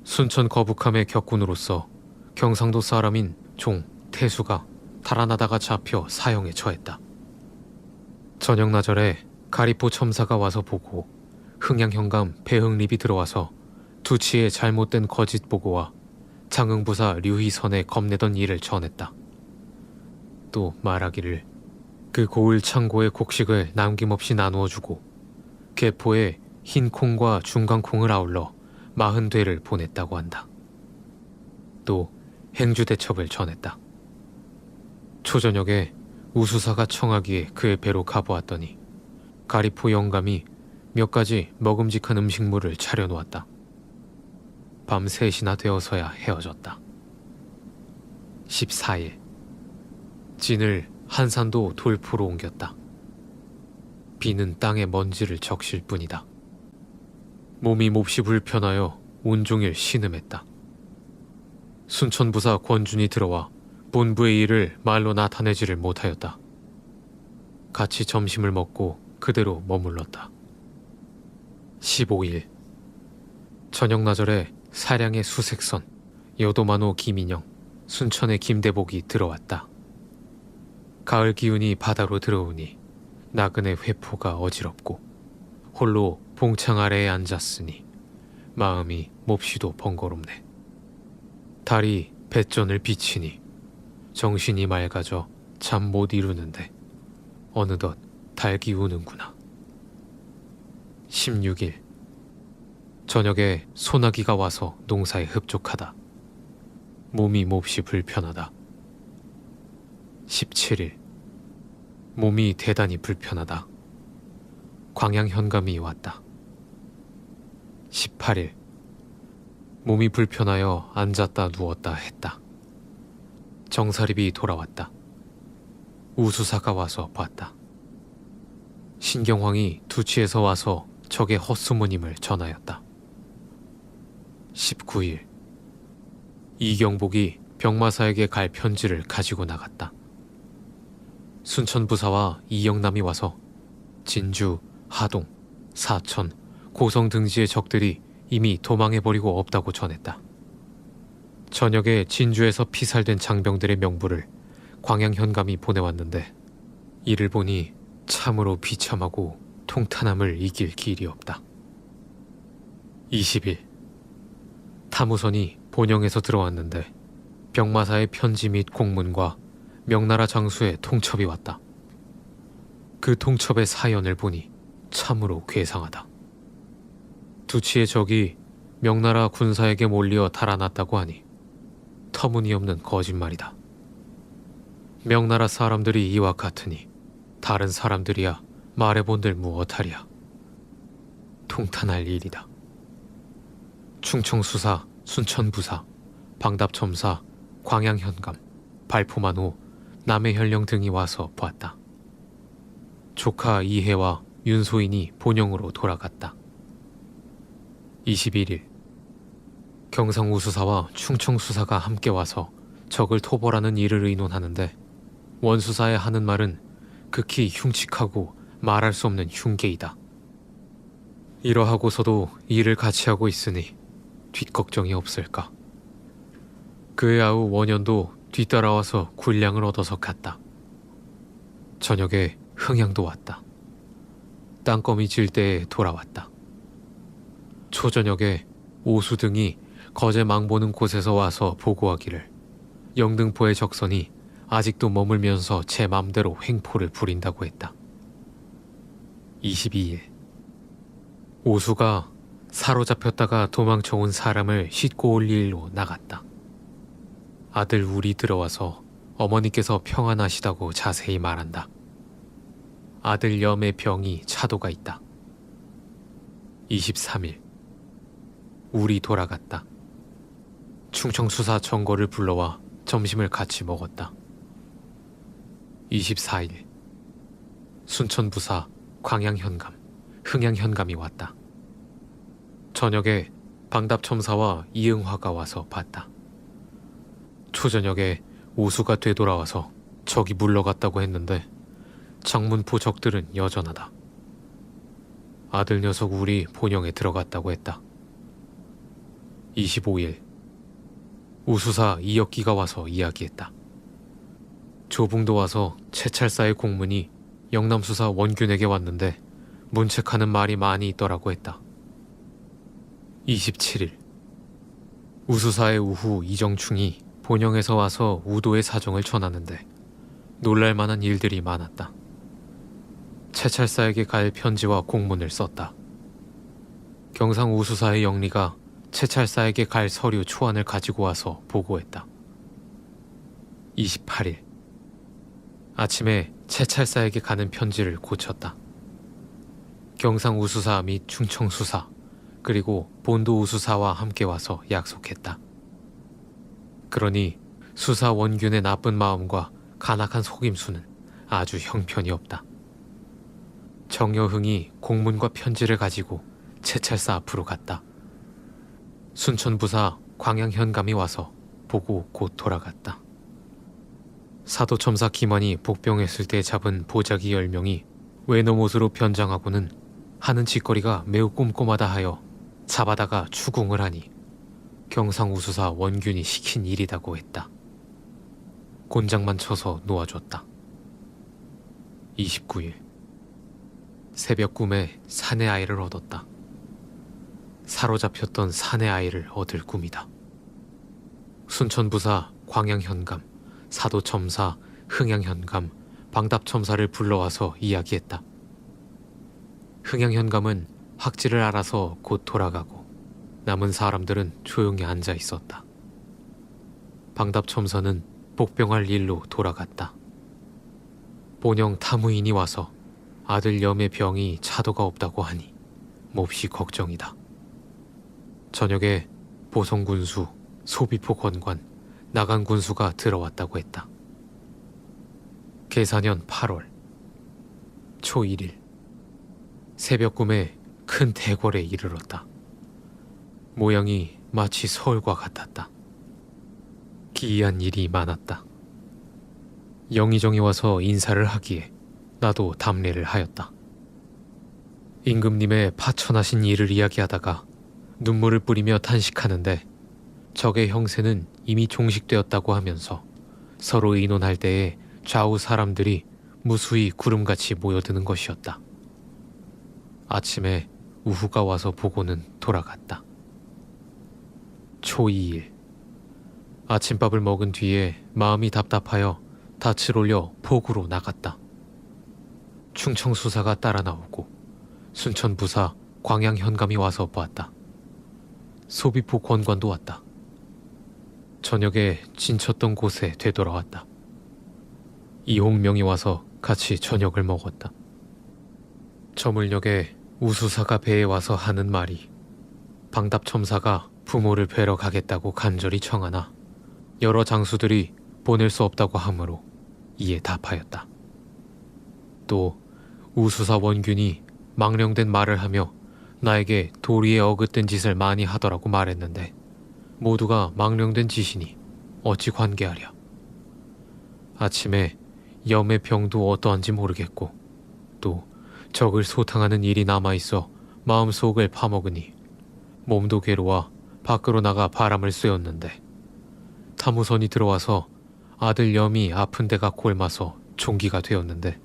[SPEAKER 1] 순천 거북함의 격군으로서 경상도 사람인 종, 태수가 달아나다가 잡혀 사형에 처했다. 저녁나절에 가리포 첨사가 와서 보고 흥양 현감 배흥립이 들어와서 두치의 잘못된 거짓 보고와 장흥부사 류희선에 겁내던 일을 전했다. 또 말하기를 그 고을 창고의 곡식을 남김없이 나누어주고 개포에 흰 콩과 중간 콩을 아울러 40대를 보냈다고 한다. 또 행주대첩을 전했다. 초저녁에 우수사가 청하기에 그의 배로 가보았더니 가리포 영감이 몇 가지 먹음직한 음식물을 차려놓았다. 밤 3시나 되어서야 헤어졌다. 14일. 진을 한산도 돌포로 옮겼다. 비는 땅에 먼지를 적실 뿐이다. 몸이 몹시 불편하여 온종일 신음했다. 순천부사 권준이 들어와 본부의 일을 말로 나타내지를 못하였다. 같이 점심을 먹고 그대로 머물렀다. 15일 저녁 나절에 사량의 수색선, 여도만호 김인영, 순천의 김대복이 들어왔다. 가을 기운이 바다로 들어오니 나그네 회포가 어지럽고 홀로 봉창 아래에 앉았으니 마음이 몹시도 번거롭네. 달이 뱃전을 비치니 정신이 맑아져 잠 못 이루는데 어느덧 달기 우는구나. 16일 저녁에 소나기가 와서 농사에 흡족하다. 몸이 몹시 불편하다. 17일 몸이 대단히 불편하다. 광양현감이 왔다. 18일 몸이 불편하여 앉았다 누웠다 했다. 정사립이 돌아왔다. 우수사가 와서 봤다. 신경황이 두치에서 와서 적의 헛소문임을 전하였다. 19일 이경복이 병마사에게 갈 편지를 가지고 나갔다. 순천부사와 이영남이 와서 진주, 하동, 사천, 고성 등지의 적들이 이미 도망해버리고 없다고 전했다. 저녁에 진주에서 피살된 장병들의 명부를 광양현감이 보내왔는데 이를 보니 참으로 비참하고 통탄함을 이길 길이 없다. 20일 타무선이 본영에서 들어왔는데 병마사의 편지 및 공문과 명나라 장수의 통첩이 왔다. 그 통첩의 사연을 보니 참으로 괴상하다. 두치의 적이 명나라 군사에게 몰려 달아났다고 하니 터무니없는 거짓말이다. 명나라 사람들이 이와 같으니 다른 사람들이야 말해본들 무엇하랴. 통탄할 일이다. 충청수사, 순천부사, 방답첨사, 광양현감, 발포만호, 남해현령 등이 와서 보았다. 조카 이해와 윤소인이 본영으로 돌아갔다. 21일 경상우수사와 충청수사가 함께 와서 적을 토벌하는 일을 의논하는데 원수사에 하는 말은 극히 흉측하고 말할 수 없는 흉계이다. 이러하고서도 일을 같이 하고 있으니 뒷걱정이 없을까. 그의 아우 원현도 뒤따라와서 군량을 얻어서 갔다. 저녁에 흥양도 왔다. 땅거미 질 때에 돌아왔다. 초저녁에 오수 등이 거제 망보는 곳에서 와서 보고하기를 영등포의 적선이 아직도 머물면서 제 맘대로 횡포를 부린다고 했다. 22일 오수가 사로잡혔다가 도망쳐온 사람을 싣고 올 일로 나갔다. 아들 울이 들어와서 어머니께서 평안하시다고 자세히 말한다. 아들 염의 병이 차도가 있다. 23일 울이 돌아갔다. 충청수사 정거를 불러와 점심을 같이 먹었다. 24일 순천부사, 광양현감, 흥양현감이 왔다. 저녁에 방답첨사와 이응화가 와서 봤다. 초저녁에 오수가 되돌아와서 적이 물러갔다고 했는데 장문포 적들은 여전하다. 아들 녀석 울이 본영에 들어갔다고 했다. 25일 우수사 이역기가 와서 이야기했다. 조붕도 와서 채찰사의 공문이 영남수사 원균에게 왔는데 문책하는 말이 많이 있더라고 했다. 27일 우수사의 우후 이정충이 본영에서 와서 우도의 사정을 전하는데 놀랄만한 일들이 많았다. 채찰사에게 갈 편지와 공문을 썼다. 경상 우수사의 영리가 채찰사에게 갈 서류 초안을 가지고 와서 보고했다. 28일 아침에 채찰사에게 가는 편지를 고쳤다. 경상 우수사 및 충청수사 그리고 본도 우수사와 함께 와서 약속했다. 그러니 수사 원균의 나쁜 마음과 간악한 속임수는 아주 형편이 없다. 정여흥이 공문과 편지를 가지고 채찰사 앞으로 갔다. 순천부사 광양현감이 와서 보고 곧 돌아갔다. 사도첨사 김환이 복병했을 때 잡은 보자기 10명이 외노못으로 변장하고는 하는 짓거리가 매우 꼼꼼하다 하여 잡아다가 추궁을 하니 경상우수사 원균이 시킨 일이라고 했다. 곤장만 쳐서 놓아줬다. 29일 새벽 꿈에 사내 아이를 얻었다. 사로잡혔던 사내 아이를 얻을 꿈이다. 순천부사 광양현감, 사도첨사 흥양현감, 방답첨사를 불러와서 이야기했다. 흥양현감은 확지를 알아서 곧 돌아가고 남은 사람들은 조용히 앉아 있었다. 방답첨사는 복병할 일로 돌아갔다. 본영 타무인이 와서 아들 염의 병이 차도가 없다고 하니 몹시 걱정이다. 저녁에 보성군수, 소비포 권관, 나간군수가 들어왔다고 했다. 계사년 8월 초 1일 새벽 꿈에 큰 대궐에 이르렀다. 모양이 마치 서울과 같았다. 기이한 일이 많았다. 영의정이 와서 인사를 하기에 나도 답례를 하였다. 임금님의 파천하신 일을 이야기하다가 눈물을 뿌리며 탄식하는데 적의 형세는 이미 종식되었다고 하면서 서로 의논할 때에 좌우 사람들이 무수히 구름같이 모여드는 것이었다. 아침에 우후가 와서 보고는 돌아갔다. 초 2일 아침밥을 먹은 뒤에 마음이 답답하여 닻을 올려 포구로 나갔다. 충청수사가 따라 나오고 순천부사 광양현감이 와서 보았다. 소비포 권관도 왔다. 저녁에 진쳤던 곳에 되돌아왔다. 이홍명이 와서 같이 저녁을 먹었다. 저물녘에 우수사가 배에 와서 하는 말이 방답첨사가 부모를 뵈러 가겠다고 간절히 청하나 여러 장수들이 보낼 수 없다고 하므로 이에 답하였다. 또 우수사 원균이 망령된 말을 하며 나에게 도리에 어긋된 짓을 많이 하더라고 말했는데 모두가 망령된 짓이니 어찌 관계하랴. 아침에 염의 병도 어떠한지 모르겠고 또 적을 소탕하는 일이 남아있어 마음속을 파먹으니 몸도 괴로워 밖으로 나가 바람을 쐬었는데 타무선이 들어와서 아들 염이 아픈 데가 골마서 종기가 되었는데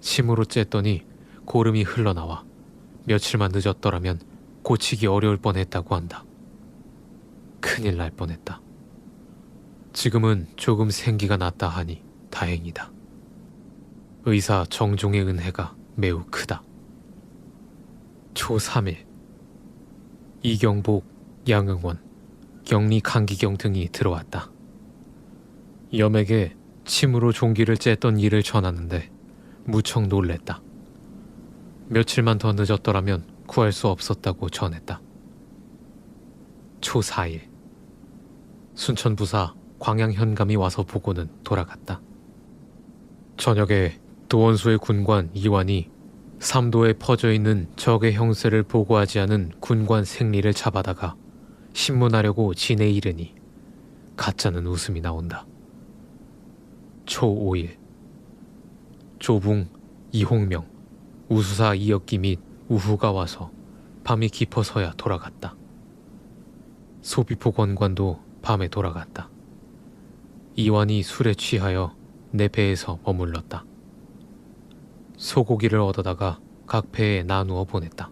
[SPEAKER 1] 침으로 쬐더니 고름이 흘러나와 며칠만 늦었더라면 고치기 어려울 뻔했다고 한다. 큰일 날 뻔했다. 지금은 조금 생기가 났다 하니 다행이다. 의사 정종의 은혜가 매우 크다. 초 3일 이경복, 양응원, 경리 강기경 등이 들어왔다. 염에게 침으로 종기를 쬐던 일을 전하는데 무척 놀랬다. 며칠만 더 늦었더라면 구할 수 없었다고 전했다. 초 4일 순천부사 광양현감이 와서 보고는 돌아갔다. 저녁에 도원수의 군관 이완이 삼도에 퍼져있는 적의 형세를 보고하지 않은 군관 생리를 잡아다가 신문하려고 진에 이르니 가짜는 웃음이 나온다. 초 5일 조붕, 이홍명, 우수사 이역기 및 우후가 와서 밤이 깊어서야 돌아갔다. 소비포 권관도 밤에 돌아갔다. 이완이 술에 취하여 내 배에서 머물렀다. 소고기를 얻어다가 각 배에 나누어 보냈다.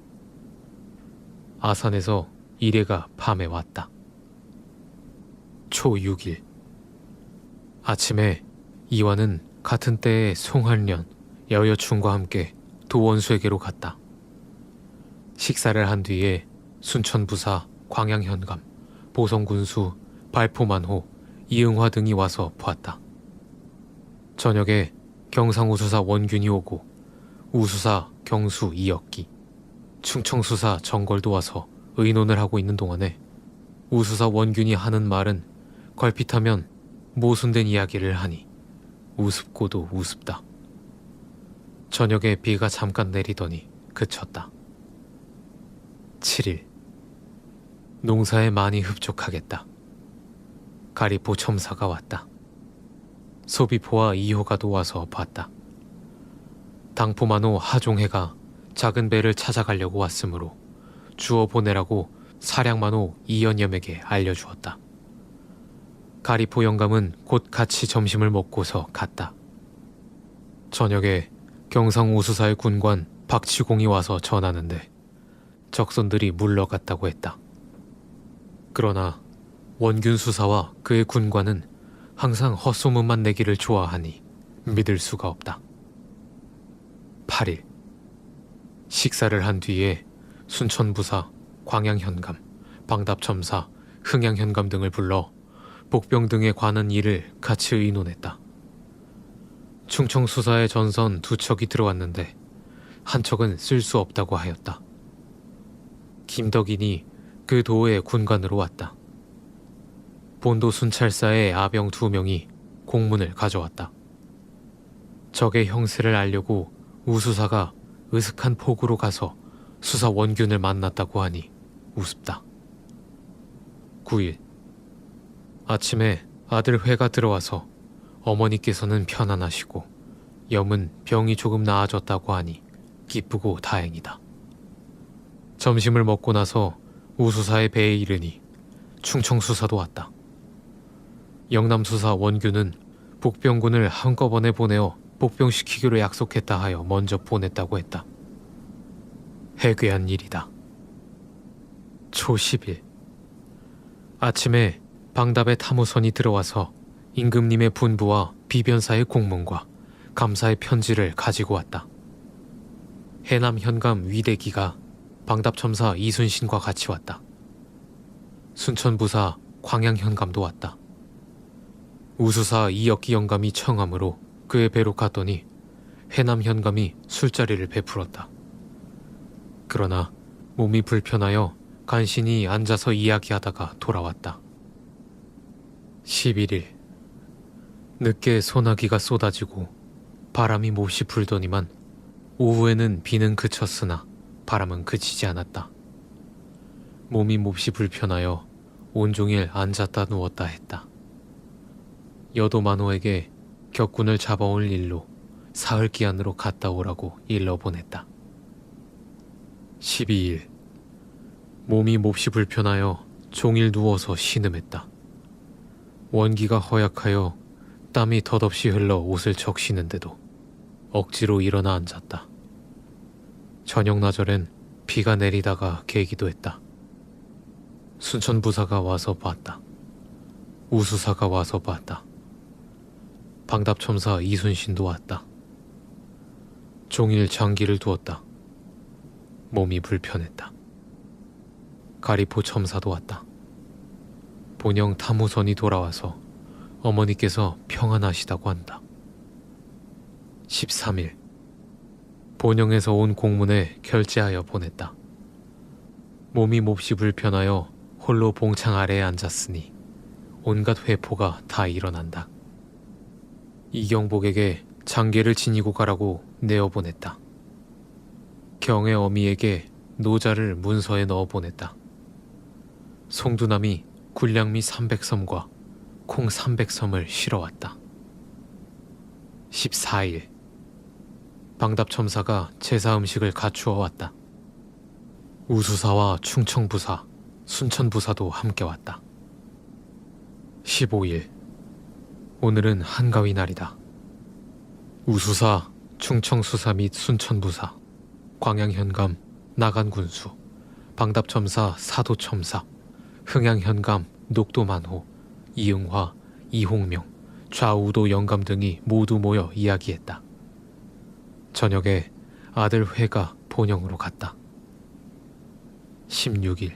[SPEAKER 1] 아산에서 이래가 밤에 왔다. 초 6일 아침에 이완은 같은 때에 송한련, 여여충과 함께 도원수에게로 갔다. 식사를 한 뒤에 순천부사 광양현감, 보성군수, 발포만호, 이응화 등이 와서 보았다. 저녁에 경상우수사 원균이 오고 우수사 경수 이역기, 충청수사 정걸도 와서 의논을 하고 있는 동안에 우수사 원균이 하는 말은 걸핏하면 모순된 이야기를 하니 우습고도 우습다. 저녁에 비가 잠깐 내리더니 그쳤다. 7일 농사에 많이 흡족하겠다. 가리포 첨사가 왔다. 소비포와 이호가도 와서 봤다. 당포만호 하종해가 작은 배를 찾아가려고 왔으므로 주워 보내라고 사량만호 이연염에게 알려주었다. 가리포 영감은 곧 같이 점심을 먹고서 갔다. 저녁에 경상 우수사의 군관 박치공이 와서 전하는데 적선들이 물러갔다고 했다. 그러나 원균 수사와 그의 군관은 항상 헛소문만 내기를 좋아하니 믿을 수가 없다. 8일 식사를 한 뒤에 순천부사, 광양현감, 방답첨사, 흥양현감 등을 불러 복병 등에 관한 일을 같이 의논했다. 충청수사의 전선 2척이 들어왔는데 한 척은 쓸 수 없다고 하였다. 김덕인이 그 도의 군관으로 왔다. 본도 순찰사의 아병 2명이 공문을 가져왔다. 적의 형세를 알려고 우수사가 으슥한 폭우로 가서 수사 원균을 만났다고 하니 우습다. 9일 아침에 아들 회가 들어와서 어머니께서는 편안하시고 염은 병이 조금 나아졌다고 하니 기쁘고 다행이다. 점심을 먹고 나서 우수사의 배에 이르니 충청수사도 왔다. 영남수사 원균은 복병군을 한꺼번에 보내어 복병시키기로 약속했다 하여 먼저 보냈다고 했다. 해괴한 일이다. 초 10일 아침에 방답의 탐우선이 들어와서 임금님의 분부와 비변사의 공문과 감사의 편지를 가지고 왔다. 해남 현감 위대기가 방답첨사 이순신과 같이 왔다. 순천부사 광양 현감도 왔다. 우수사 이역기 영감이 청함으로 그의 배로 갔더니 해남 현감이 술자리를 베풀었다. 그러나 몸이 불편하여 간신히 앉아서 이야기하다가 돌아왔다. 11일 늦게 소나기가 쏟아지고 바람이 몹시 불더니만 오후에는 비는 그쳤으나 바람은 그치지 않았다. 몸이 몹시 불편하여 온종일 앉았다 누웠다 했다. 여도만호에게 격군을 잡아올 일로 사흘기한으로 갔다 오라고 일러 보냈다. 12일 몸이 몹시 불편하여 종일 누워서 신음했다. 원기가 허약하여 땀이 덧없이 흘러 옷을 적시는데도 억지로 일어나 앉았다. 저녁나절엔 비가 내리다가 개기도 했다. 순천부사가 와서 봤다. 우수사가 와서 봤다. 방답첨사 이순신도 왔다. 종일 장기를 두었다. 몸이 불편했다. 가리포 첨사도 왔다. 본영 탐우선이 돌아와서 어머니께서 평안하시다고 한다. 13일 본영에서 온 공문에 결제하여 보냈다. 몸이 몹시 불편하여 홀로 봉창 아래에 앉았으니 온갖 회포가 다 일어난다. 이경복에게 장계를 지니고 가라고 내어보냈다. 경의 어미에게 노자를 문서에 넣어보냈다. 송두남이 군량미 300섬과 콩 300섬을 실어왔다. 14일 방답첨사가 제사 음식을 갖추어 왔다. 우수사와 충청부사, 순천부사도 함께 왔다. 15일 오늘은 한가위 날이다. 우수사, 충청수사 및 순천부사, 광양현감, 나간군수, 방답첨사 사도첨사, 흥양현감, 녹도만호, 이응화, 이홍명, 좌우도 영감 등이 모두 모여 이야기했다. 저녁에 아들 회가 본영으로 갔다. 16일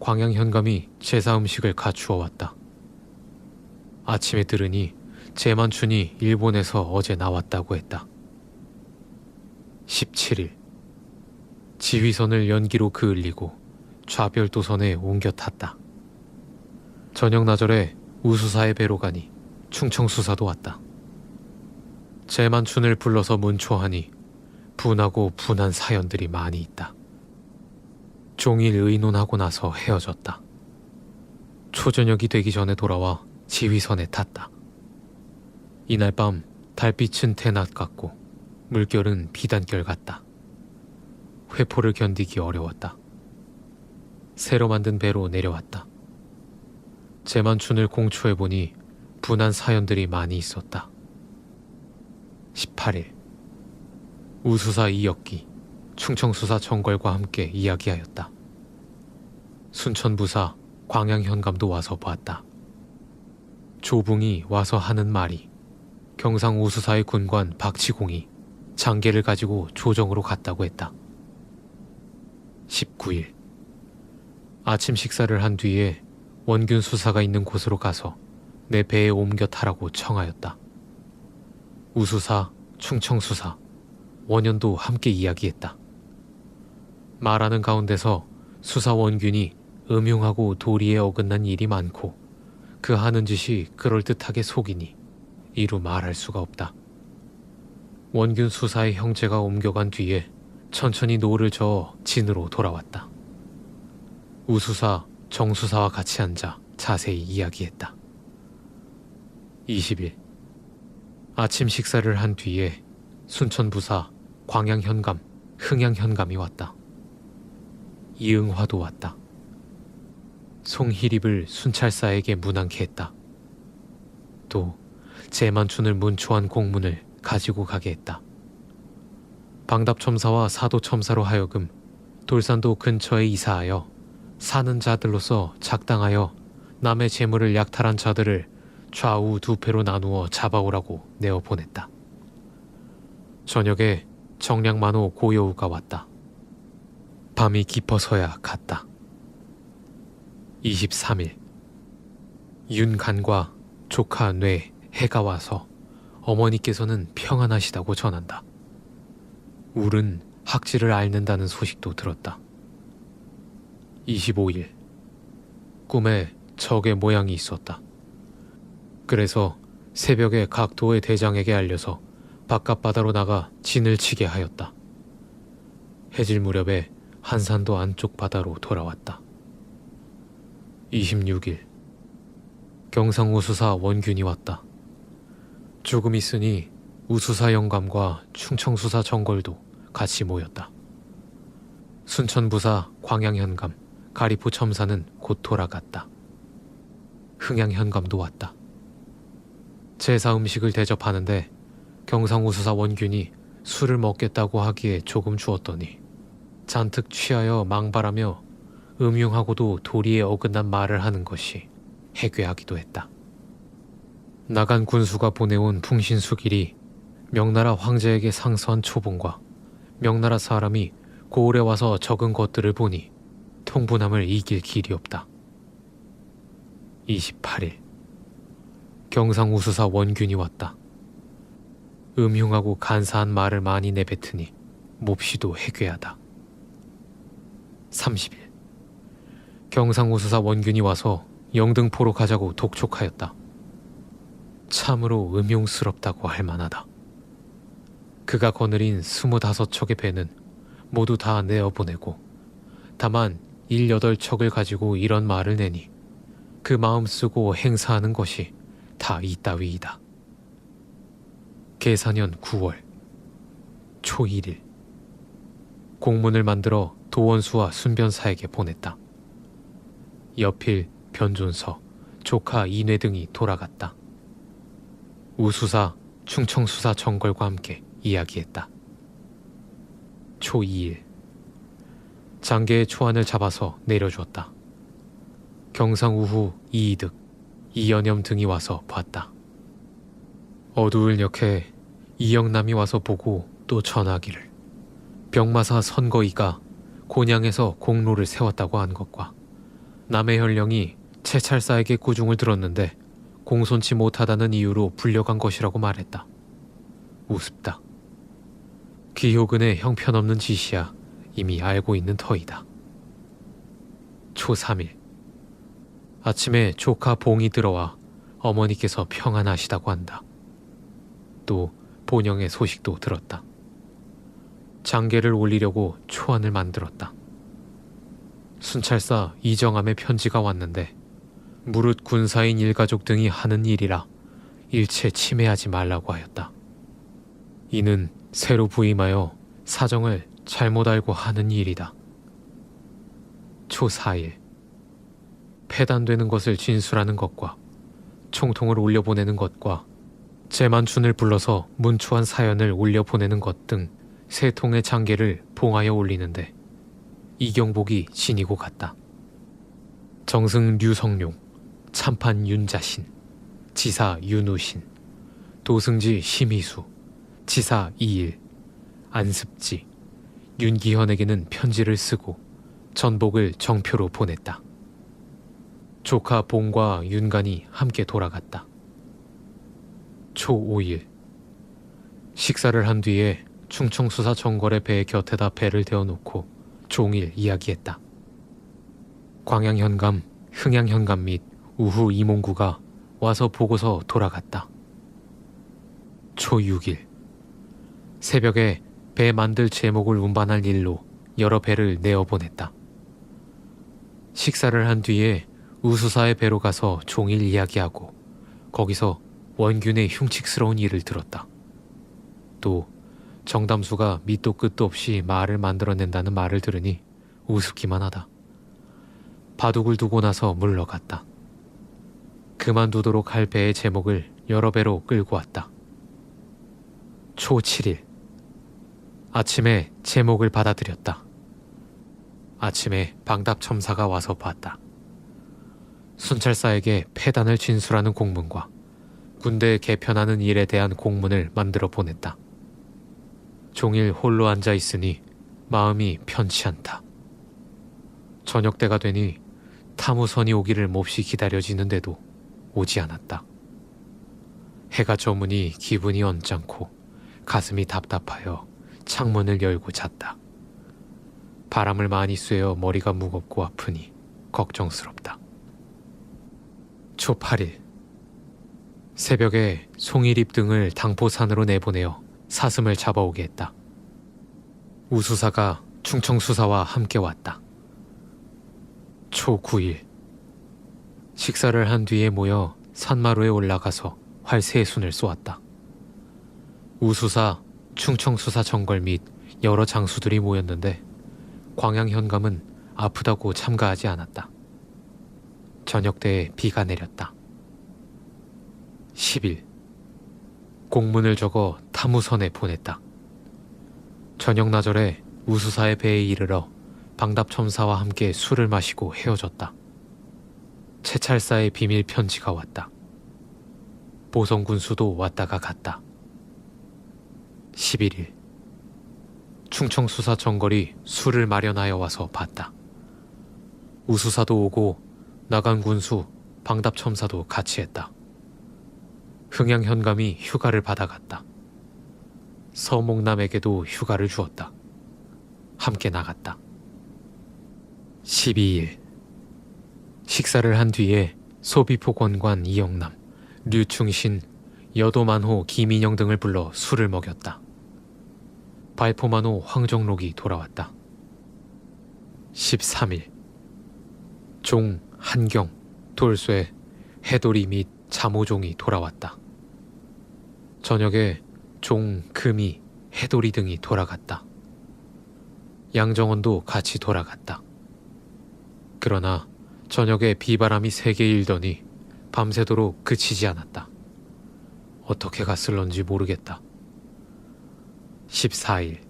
[SPEAKER 1] 광양현감이 제사 음식을 갖추어 왔다. 아침에 들으니 제만춘이 일본에서 어제 나왔다고 했다. 17일 지휘선을 연기로 그을리고 좌별도선에 옮겨 탔다. 저녁나절에 우수사의 배로 가니 충청수사도 왔다. 제만춘을 불러서 문초하니 분하고 분한 사연들이 많이 있다. 종일 의논하고 나서 헤어졌다. 초저녁이 되기 전에 돌아와 지휘선에 탔다. 이날 밤 달빛은 대낮 같고 물결은 비단결 같다. 회포를 견디기 어려웠다. 새로 만든 배로 내려왔다. 제만춘을 공초해보니 분한 사연들이 많이 있었다. 18일 우수사 이역기, 충청수사 정걸과 함께 이야기하였다. 순천부사 광양현감도 와서 보았다. 조붕이 와서 하는 말이 경상 우수사의 군관 박치공이 장계를 가지고 조정으로 갔다고 했다. 19일 아침 식사를 한 뒤에 원균 수사가 있는 곳으로 가서 내 배에 옮겨 타라고 청하였다. 우수사, 충청수사, 원현도 함께 이야기했다. 말하는 가운데서 수사 원균이 음흉하고 도리에 어긋난 일이 많고 그 하는 짓이 그럴듯하게 속이니 이루 말할 수가 없다. 원균 수사의 형제가 옮겨간 뒤에 천천히 노를 저어 진으로 돌아왔다. 우수사, 정수사와 같이 앉아 자세히 이야기했다. 20일 아침 식사를 한 뒤에 순천부사 광양현감, 흥양현감이 왔다. 이응화도 왔다. 송희립을 순찰사에게 문안케 했다. 또 제만춘을 문초한 공문을 가지고 가게 했다. 방답첨사와 사도첨사로 하여금 돌산도 근처에 이사하여 사는 자들로서 작당하여 남의 재물을 약탈한 자들을 좌우 두 패로 나누어 잡아오라고 내어보냈다. 저녁에 정량만호 고여우가 왔다. 밤이 깊어서야 갔다. 23일 윤간과 조카 뇌 해가 와서 어머니께서는 평안하시다고 전한다. 울은 학지를 앓는다는 소식도 들었다. 25일 꿈에 적의 모양이 있었다. 그래서 새벽에 각 도의 대장에게 알려서 바깥바다로 나가 진을 치게 하였다. 해질 무렵에 한산도 안쪽 바다로 돌아왔다. 26일 경상 우수사 원균이 왔다. 조금 있으니 우수사 영감과 충청수사 정걸도 같이 모였다. 순천부사 광양현감, 가리포 첨사는 곧 돌아갔다. 흥양현감도 왔다. 제사 음식을 대접하는데 경상 우수사 원균이 술을 먹겠다고 하기에 조금 주었더니 잔뜩 취하여 망발하며 음흉하고도 도리에 어긋난 말을 하는 것이 해괴하기도 했다. 나간 군수가 보내온 풍신수길이 명나라 황제에게 상서한 초봉과 명나라 사람이 고을에 와서 적은 것들을 보니 통분함을 이길 길이 없다. 28일 경상 우수사 원균이 왔다. 음흉하고 간사한 말을 많이 내뱉으니 몹시도 해괴하다. 30일 경상 우수사 원균이 와서 영등포로 가자고 독촉하였다. 참으로 음흉스럽다고 할 만하다. 그가 거느린 25척의 배는 모두 다 내어보내고 다만 18척을 가지고 이런 말을 내니 그 마음 쓰고 행사하는 것이 다 이따위이다. 계사년 9월 초 1일 공문을 만들어 도원수와 순변사에게 보냈다. 여필, 변존서, 조카 이뇌 등이 돌아갔다. 우수사, 충청수사 정걸과 함께 이야기했다. 초 2일 장계의 초안을 잡아서 내려주었다. 경상우후 이이득, 이연염 등이 와서 봤다. 어두울 역에 이영남이 와서 보고 또 전하기를 병마사 선거이가 곤양에서 공로를 세웠다고 한 것과 남의 현령이 채찰사에게 구중을 들었는데 공손치 못하다는 이유로 불려간 것이라고 말했다. 우습다. 기효근의 형편없는 짓이야 이미 알고 있는 터이다. 초 3일 아침에 조카 봉이 들어와 어머니께서 평안하시다고 한다. 또 본영의 소식도 들었다. 장계를 올리려고 초안을 만들었다. 순찰사 이정암의 편지가 왔는데 무릇 군사인 일가족 등이 하는 일이라 일체 침해하지 말라고 하였다. 이는 새로 부임하여 사정을 잘못 알고 하는 일이다. 초 4일 폐단되는 것을 진술하는 것과 총통을 올려보내는 것과 제만춘을 불러서 문초한 사연을 올려보내는 것 등 세 통의 장계를 봉하여 올리는데 이경복이 지니고 갔다. 정승 류성룡, 참판 윤자신, 지사 윤우신, 도승지 심희수, 지사 이일, 안습지, 윤기현에게는 편지를 쓰고 전복을 정표로 보냈다. 조카 봉과 윤간이 함께 돌아갔다. 초 5일 식사를 한 뒤에 충청수사 정궐의 배 곁에다 배를 대어놓고 종일 이야기했다. 광양현감, 흥양현감 및 우후 이몽구가 와서 보고서 돌아갔다. 초 6일 새벽에 배 만들 제목을 운반할 일로 여러 배를 내어보냈다. 식사를 한 뒤에 우수사의 배로 가서 종일 이야기하고 거기서 원균의 흉측스러운 일을 들었다. 또 정담수가 밑도 끝도 없이 말을 만들어낸다는 말을 들으니 우습기만 하다. 바둑을 두고 나서 물러갔다. 그만두도록 할 배의 제목을 여러 배로 끌고 왔다. 초 7일 아침에 제목을 받아들였다. 아침에 방답첨사가 와서 봤다. 순찰사에게 폐단을 진술하는 공문과 군대 개편하는 일에 대한 공문을 만들어 보냈다. 종일 홀로 앉아 있으니 마음이 편치 않다. 저녁 때가 되니 탐우선이 오기를 몹시 기다려지는데도 오지 않았다. 해가 저무니 기분이 언짢고 가슴이 답답하여 창문을 열고 잤다. 바람을 많이 쐬어 머리가 무겁고 아프니 걱정스럽다. 초 8일 새벽에 송이립 등을 당포산으로 내보내어 사슴을 잡아오게 했다. 우수사가 충청수사와 함께 왔다. 초 9일 식사를 한 뒤에 모여 산마루에 올라가서 활 3순을 쏘았다. 우수사, 충청수사 정걸 및 여러 장수들이 모였는데 광양현감은 아프다고 참가하지 않았다. 저녁 때에 비가 내렸다. 10일 공문을 적어 탐우선에 보냈다. 저녁 나절에 우수사의 배에 이르러 방답첨사와 함께 술을 마시고 헤어졌다. 채찰사의 비밀 편지가 왔다. 보성군수도 왔다가 갔다. 11일 충청수사 정걸이 술을 마련하여 와서 봤다. 우수사도 오고 나간 군수, 방답첨사도 같이 했다. 흥양현감이 휴가를 받아갔다. 서목남에게도 휴가를 주었다. 함께 나갔다. 12일 식사를 한 뒤에 소비포권관 이영남, 류충신, 여도만호 김인영 등을 불러 술을 먹였다. 발포만호 황정록이 돌아왔다. 13일 종, 한경, 돌쇠, 해돌이 및 자모종이 돌아왔다. 저녁에 종, 금이, 해돌이 등이 돌아갔다. 양정원도 같이 돌아갔다. 그러나 저녁에 비바람이 세게 일더니 밤새도록 그치지 않았다. 어떻게 갔을런지 모르겠다. 14일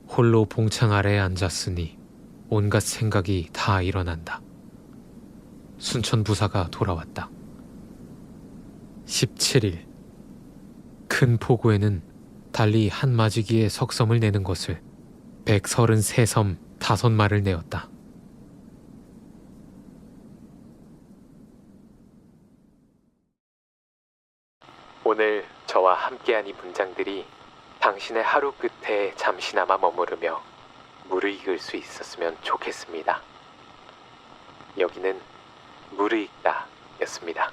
[SPEAKER 1] 홀로 봉창 아래에 앉았으니 온갖 생각이 다 일어난다. 순천 부사가 돌아왔다. 17일 큰 포구에는 달리 한마지기의 석섬을 내는 것을 133섬 5마를 내었다. 오늘 저와 함께한 이 문장들이 당신의 하루 끝에 잠시나마 머무르며 무르익을 수 있었으면 좋겠습니다. 여기는 무르익다 였습니다.